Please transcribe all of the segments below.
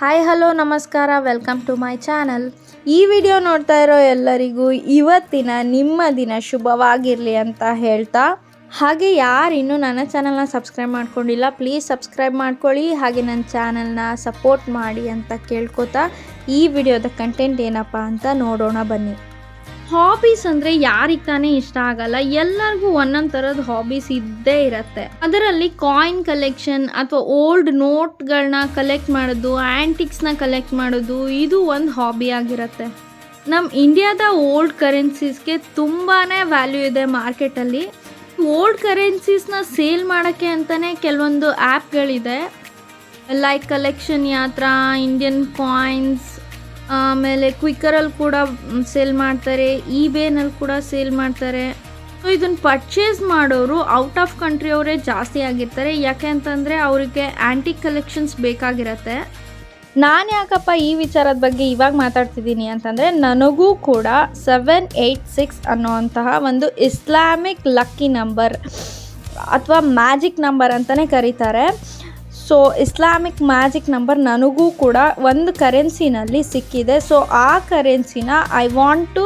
Hi hello ನಮಸ್ಕಾರ, welcome to my channel. ಈ video ನೋಡ್ತಾ ಇರೋ ಎಲ್ಲರಿಗೂ ಇವತ್ತಿನ ನಿಮ್ಮ ದಿನ ಶುಭವಾಗಿರಲಿ ಅಂತ ಹೇಳ್ತಾ, ಹಾಗೆ ಯಾರು ಇನ್ನೂ ನನ್ನ ಚಾನಲ್ನ ಸಬ್ಸ್ಕ್ರೈಬ್ ಮಾಡ್ಕೊಂಡಿಲ್ಲ ಪ್ಲೀಸ್ ಸಬ್ಸ್ಕ್ರೈಬ್ ಮಾಡ್ಕೊಳ್ಳಿ, ಹಾಗೆ ನನ್ನ ಚಾನಲ್ನ ಸಪೋರ್ಟ್ ಮಾಡಿ ಅಂತ ಕೇಳ್ಕೊತಾ ಈ ವಿಡಿಯೋದ ಕಂಟೆಂಟ್ ಏನಪ್ಪ ಅಂತ ನೋಡೋಣ ಬನ್ನಿ. ಹಾಬೀಸ್ ಅಂದರೆ ಯಾರಿಗೆ ತಾನೇ ಇಷ್ಟ ಆಗಲ್ಲ, ಎಲ್ಲರಿಗೂ ಒಂದೊಂದು ಥರದ ಹಾಬೀಸ್ ಇದ್ದೇ ಇರುತ್ತೆ. ಅದರಲ್ಲಿ ಕಾಯಿನ್ ಕಲೆಕ್ಷನ್ ಅಥವಾ ಓಲ್ಡ್ ನೋಟ್ಗಳನ್ನ ಕಲೆಕ್ಟ್ ಮಾಡೋದು, ಆ್ಯಂಟಿಕ್ಸ್ನ ಕಲೆಕ್ಟ್ ಮಾಡೋದು ಇದು ಒಂದು ಹಾಬಿ ಆಗಿರುತ್ತೆ. ನಮ್ಮ ಇಂಡಿಯಾದ ಓಲ್ಡ್ ಕರೆನ್ಸೀಸ್ಗೆ ತುಂಬಾ ವ್ಯಾಲ್ಯೂ ಇದೆ ಮಾರ್ಕೆಟಲ್ಲಿ. ಓಲ್ಡ್ ಕರೆನ್ಸೀಸ್ನ ಸೇಲ್ ಮಾಡೋಕ್ಕೆ ಅಂತಲೇ ಕೆಲವೊಂದು ಆ್ಯಪ್ಗಳಿದೆ, ಲೈಕ್ ಕಲೆಕ್ಷನ್ ಯಾತ್ರ, ಇಂಡಿಯನ್ ಕಾಯಿನ್ಸ್, ಆಮೇಲೆ ಕ್ವಿಕ್ಕರಲ್ಲಿ ಕೂಡ ಸೇಲ್ ಮಾಡ್ತಾರೆ, ಇಬೇನಲ್ಲಿ ಕೂಡ ಸೇಲ್ ಮಾಡ್ತಾರೆ. ಸೊ ಇದನ್ನು ಪರ್ಚೇಸ್ ಮಾಡೋರು ಔಟ್ ಆಫ್ ಕಂಟ್ರಿ ಅವರೇ ಜಾಸ್ತಿ ಆಗಿರ್ತಾರೆ, ಯಾಕೆ ಅಂತಂದರೆ ಅವರಿಗೆ ಆ್ಯಂಟಿಕ್ ಕಲೆಕ್ಷನ್ಸ್ ಬೇಕಾಗಿರತ್ತೆ. ನಾನು ಯಾಕಪ್ಪ ಈ ವಿಚಾರದ ಬಗ್ಗೆ ಇವಾಗ ಮಾತಾಡ್ತಿದ್ದೀನಿ ಅಂತಂದರೆ, ನನಗೂ ಕೂಡ 786 ಅನ್ನೋವಂತಹ ಒಂದು ಇಸ್ಲಾಮಿಕ್ ಲಕ್ಕಿ ನಂಬರ್ ಅಥವಾ ಮ್ಯಾಜಿಕ್ ನಂಬರ್ ಅಂತಲೇ ಕರೀತಾರೆ. ಸೊ ಇಸ್ಲಾಮಿಕ್ ಮ್ಯಾಜಿಕ್ ನಂಬರ್ ನನಗೂ ಕೂಡ ಒಂದು ಕರೆನ್ಸಿನಲ್ಲಿ ಸಿಕ್ಕಿದೆ. ಸೊ ಆ ಕರೆನ್ಸಿನ ಐ ವಾಂಟ್ ಟು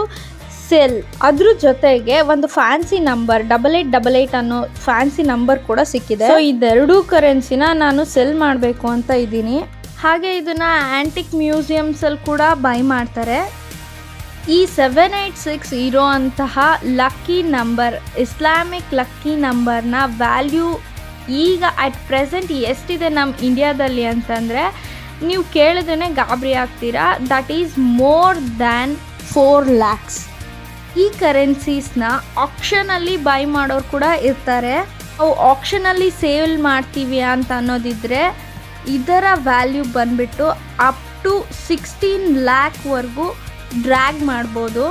ಸೆಲ್. ಅದ್ರ ಜೊತೆಗೆ ಒಂದು ಫ್ಯಾನ್ಸಿ ನಂಬರ್ 8888 ಅನ್ನೋ ಫ್ಯಾನ್ಸಿ ನಂಬರ್ ಕೂಡ ಸಿಕ್ಕಿದೆ. ಸೊ ಇದೆರಡೂ ಕರೆನ್ಸಿನ ನಾನು ಸೆಲ್ ಮಾಡಬೇಕು ಅಂತ ಇದ್ದೀನಿ. ಹಾಗೆ ಇದನ್ನು ಆ್ಯಂಟಿಕ್ ಮ್ಯೂಸಿಯಮ್ಸಲ್ಲಿ ಕೂಡ ಬೈ ಮಾಡ್ತಾರೆ. ಈ 786 ಇರೋ ಅಂತಹ ಲಕ್ಕಿ ನಂಬರ್, ಇಸ್ಲಾಮಿಕ್ ಲಕ್ಕಿ ನಂಬರ್ನ ವ್ಯಾಲ್ಯೂ ಈಗ ಅಟ್ ಪ್ರೆಸೆಂಟ್ ಎಷ್ಟಿದೆ ನಮ್ಮ ಇಂಡಿಯಾದಲ್ಲಿ ಅಂತಂದರೆ ನೀವು ಕೇಳಿದ್ರೆ ಗಾಬರಿ ಆಗ್ತೀರಾ. That is more than 4 lakhs. ಈ ಕರೆನ್ಸೀಸ್ನ ಆಕ್ಷನಲ್ಲಿ ಬೈ ಮಾಡೋರು ಕೂಡ ಇರ್ತಾರೆ. ಅವು ಆಕ್ಷನಲ್ಲಿ ಸೇಲ್ ಮಾಡ್ತೀವಿ ಅಂತ ಅನ್ನೋದಿದ್ರೆ ಇದರ ವ್ಯಾಲ್ಯೂ ಬಂದುಬಿಟ್ಟು ಅಪ್ ಟು 16 lakhವರೆಗೂ ಡ್ರ್ಯಾಗ್ ಮಾಡ್ಬೋದು.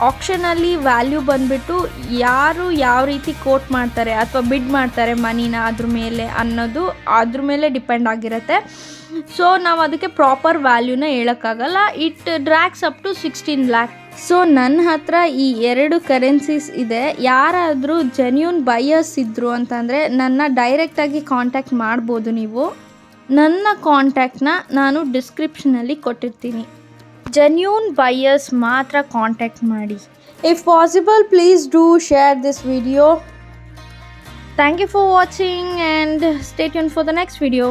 ಆಕ್ಷನಲ್ಲಿ ವ್ಯಾಲ್ಯೂ ಬಂದುಬಿಟ್ಟು ಯಾರು ಯಾವ ರೀತಿ ಕೋಟ್ ಮಾಡ್ತಾರೆ ಅಥವಾ ಬಿಡ್ ಮಾಡ್ತಾರೆ ಮನಿನ ಅದ್ರ ಮೇಲೆ ಅನ್ನೋದು ಅದ್ರ ಮೇಲೆ ಡಿಪೆಂಡ್ ಆಗಿರುತ್ತೆ. ಸೊ ನಾವು ಅದಕ್ಕೆ ಪ್ರಾಪರ್ ವ್ಯಾಲ್ಯೂನ ಹೇಳೋಕ್ಕಾಗಲ್ಲ. It drags up to 16 lakh. So ನನ್ನ ಹತ್ರ ಈ 2 ಕರೆನ್ಸೀಸ್ ಇದೆ. ಯಾರಾದರೂ ಜೆನ್ಯೂನ್ ಬೈಯರ್ಸ್ ಇದ್ದರು ಅಂತಂದರೆ ನನ್ನ ಡೈರೆಕ್ಟಾಗಿ ಕಾಂಟ್ಯಾಕ್ಟ್ ಮಾಡ್ಬೋದು. ನೀವು ನನ್ನ ಕಾಂಟ್ಯಾಕ್ಟ್ನ ನಾನು ಡಿಸ್ಕ್ರಿಪ್ಷನಲ್ಲಿ ಕೊಟ್ಟಿರ್ತೀನಿ. ಜೆನ್ಯೂನ್ ಬೈಯರ್ಸ್ ಮಾತ್ರ ಕಾಂಟ್ಯಾಕ್ಟ್ ಮಾಡಿ. If possible please do share this video. Thank you for watching and stay tune for the next video.